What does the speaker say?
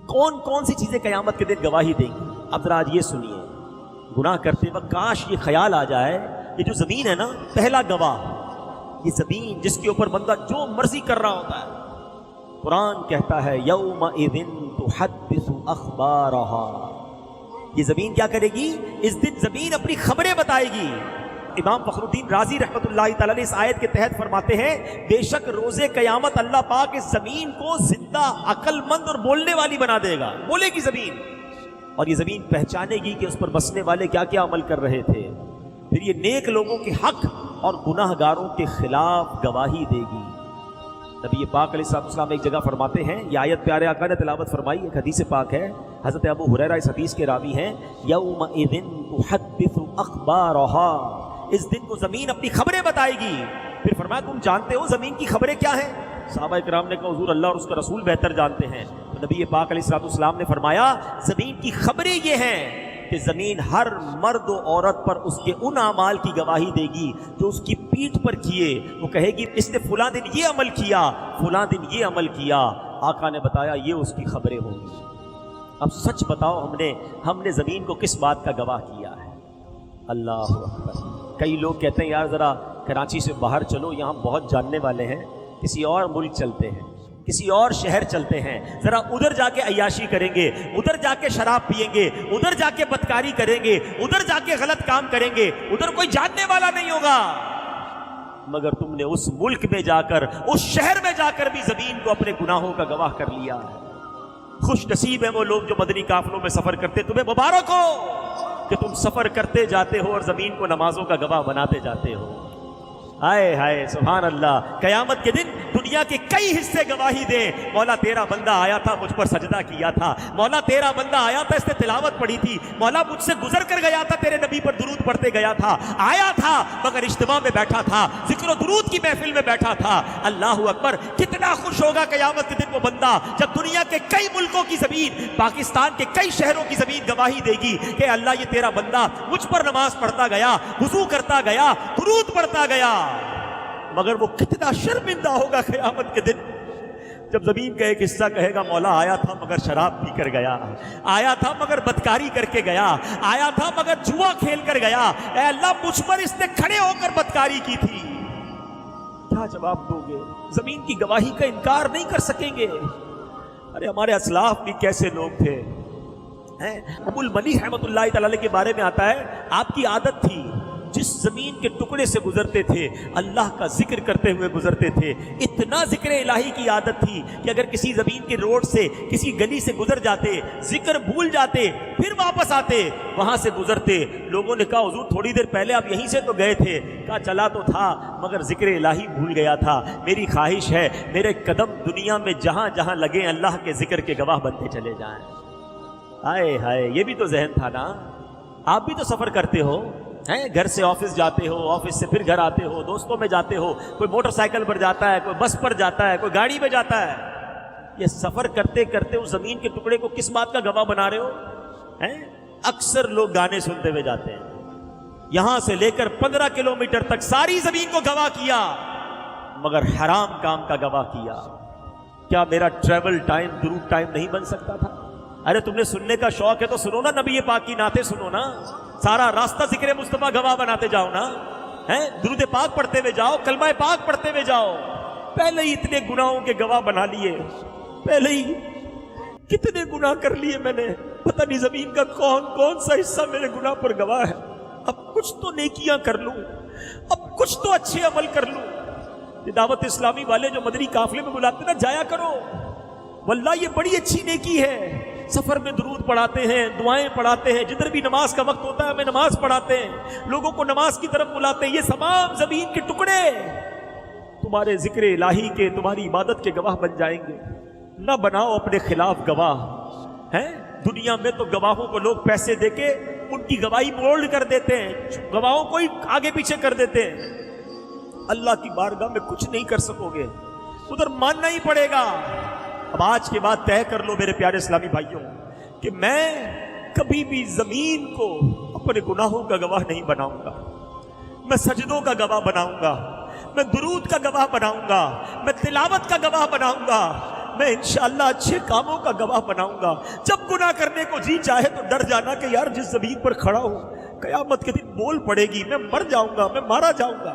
कौन कौन सी चीजें कयामत के दिन गवाही देंगी। अब जरा आज ये सुनिए, गुनाह करते वक्त काश ये ख्याल आ जाए, ये जो जमीन है ना, पहला गवाह, ये जमीन जिसके ऊपर बंदा जो मर्जी कर रहा होता है। कुरान कहता है यौमइज़िन तुहद्दिसु अखबारहा, ये जमीन क्या करेगी, इस दिन जमीन अपनी खबरें बताएगी। इमाम फखरुद्दीन राजी रहमतुल्लाहि तआला इस आयत के तहत फरमाते हैं, बेशक रोजे कयामत अल्लाह पाक इस जमीन को जिंदा, अक्लमंद और बोलने वाली बना देगा। बोलेगी जमीन, और ये जमीन पहचानेगी कि उस पर बसने वाले क्या क्या अमल कर रहे थे। फिर ये नेक लोगों के हक और गुनाहगारों के खिलाफ गवाही देगी। नबी पाक अलैहिस्सलाम एक जगह फरमाते हैं, ये आयत प्यारे आका ने तिलावत फरमाई, एक हदीस पाक है, हज़रत अबू हुरैरा इस हदीस के रावी हैं, यौमइज़िन तुहद्दिसु अखबारहा, इस दिन को जमीन अपनी खबरें बताएगी। फिर फरमाया तुम जानते हो जमीन की खबरें क्या हैं? सहाबा इकराम ने कहा हुजूर अल्लाह और उसका रसूल बेहतर जानते हैं। तो नबी पाक अलैहिस्सलाम ने फरमाया जमीन की खबरें ये हैं कि जमीन हर मर्द और औरत पर उसके उन अमाल की गवाही देगी जो उसकी पीठ पर किए। वो कहेगी इसने फुला दिन ये अमल किया, फुला दिन ये अमल किया। आका ने बताया ये उसकी खबरें होंगी। अब सच बताओ, हमने जमीन को किस बात का गवाह किया है? अल्लाह अकबर। कई लोग कहते हैं यार जरा कराची से बाहर चलो, यहाँ बहुत जानने वाले हैं, किसी और मुल्क चलते हैं, किसी और शहर चलते हैं, जरा उधर जाके अय्याशी करेंगे, उधर जाके शराब पिएंगे, उधर जाके बदकारी करेंगे, उधर जाके गलत काम करेंगे, उधर कोई जानने वाला नहीं होगा। मगर तुमने उस मुल्क में जाकर, उस शहर में जाकर भी जमीन को अपने गुनाहों का गवाह कर लिया है। खुश नसीब है वो लोग जो मदनी काफिलों में सफर करते, तुम्हें मुबारक हो कि तुम सफर करते जाते हो और जमीन को नमाजों का गवाह बनाते जाते हो। हाय हाय सुभान अल्लाह। कयामत के दिन दुनिया के कई हिस्से गवाही दे, मौला तेरा बंदा आया था, मुझ पर सजदा किया था, मौला तेरा बंदा आया था, इसने तिलावत पढ़ी थी, मौला मुझसे गुजर कर गया था, तेरे नबी पर दुरूद पढ़ते गया था, आया था मगर इज्तिमा में बैठा था, जिक्र दुरूद की महफिल में बैठा था। अल्लाहु अकबर। कितना खुश होगा कयामत के दिन वो बंदा जब दुनिया के कई मुल्कों की जमीन, पाकिस्तान के कई शहरों की जमीन गवाही देगी कि अल्लाह ये तेरा बंदा मुझ पर नमाज पढ़ता गया, वुजू करता गया, दुरूद पढ़ता गया। मगर वो कितना शर्मिंदा होगा क़यामत के दिन जब जमीन का एक हिस्सा कहेगा मौला आया था मगर शराब पी कर गया, आया था मगर बदकारी करके गया, आया था मगर जुआ खेल कर गया, ऐ अल्लाह मुझ पर इसने खड़े होकर बदकारी की थी। क्या जवाब दोगे? जमीन की गवाही का इनकार नहीं कर सकेंगे। अरे हमारे असलाफ भी कैसे लोग थे। अबुल मनी रहमतुल्लाहि तआला के बारे में आता है, आपकी आदत थी जिस जमीन के टुकड़े से गुजरते थे अल्लाह का जिक्र करते हुए गुजरते थे। इतना जिक्र इलाही की आदत थी कि अगर किसी जमीन के रोड से, किसी गली से गुजर जाते, जिक्र भूल जाते, फिर वापस आते, वहां से गुजरते, लोगों ने कहा हुजूर थोड़ी देर पहले आप यहीं से तो गए थे। कहा चला तो था मगर जिक्र इलाही भूल गया था। मेरी ख्वाहिश है मेरे कदम दुनिया में जहां जहां लगे अल्लाह के जिक्र के गवाह बनते चले जाएं। हाय हाय, ये भी तो जहन था ना। आप भी तो सफर करते हो, हैं, घर से ऑफिस जाते हो, ऑफिस से फिर घर आते हो, दोस्तों में जाते हो, कोई मोटरसाइकिल पर जाता है, कोई बस पर जाता है, कोई गाड़ी में जाता है। ये सफर करते करते उस जमीन के टुकड़े को किस बात का गवाह बना रहे हो? हैं, अक्सर लोग गाने सुनते हुए जाते हैं, यहां से लेकर 15 किलोमीटर तक सारी जमीन को गवाह किया मगर हराम काम का गवाह किया। क्या मेरा ट्रेवल टाइम दुरूद टाइम नहीं बन सकता था? अरे तुमने सुनने का शौक है तो सुनो ना, नबी पाक की नाते सुनो ना, सारा रास्ता जिक्र मुस्तफा गवाह बनाते जाओ ना, हैं, दुरूद पाक पढ़ते हुए जाओ, कलमा पाक पढ़ते हुए जाओ। पहले ही इतने गुनाहों के गवाह बना लिए, पहले ही कितने गुनाह कर लिए मैंने, पता नहीं जमीन का कौन कौन सा हिस्सा मेरे गुनाह पर गवाह है। अब कुछ तो नेकियां कर लूं, अब कुछ तो अच्छे अमल कर लूं। ये दावत इस्लामी वाले जो मदनी काफिले में बुलाते ना, जाया करो, वल्लाह ये बड़ी अच्छी नेकी है। सफर में दुरूद पढ़ाते हैं, दुआएं पढ़ाते हैं, जिधर भी नमाज का वक्त होता है हमें नमाज पढ़ाते हैं, लोगों को नमाज की तरफ बुलाते हैं। ये तमाम जमीन के टुकड़े तुम्हारे जिक्र इलाही के, तुम्हारी इबादत के गवाह बन जाएंगे। न बनाओ अपने खिलाफ गवाह। हैं, दुनिया में तो गवाहों को लोग पैसे देके उनकी गवाही मोल्ड कर देते हैं, गवाहों को ही आगे पीछे कर देते हैं। अल्लाह की बारगाह में कुछ नहीं कर सकोगे, उधर मानना ही पड़ेगा। अब आज के बाद तय कर लो मेरे प्यारे इस्लामी भाइयों कि मैं कभी भी जमीन को अपने गुनाहों का गवाह नहीं बनाऊंगा। मैं सजदों का गवाह बनाऊंगा, मैं दुरूद का गवाह बनाऊंगा, मैं तिलावत का गवाह बनाऊंगा, میں انشاءاللہ اچھے کاموں کا گواہ بناؤں گا. جب گناہ کرنے کو جی چاہے تو ڈر جانا کہ یار جس زمین پر کھڑا ہوں قیامت کے دن بول پڑے گی, میں مر جاؤں گا, میں مارا جاؤں گا.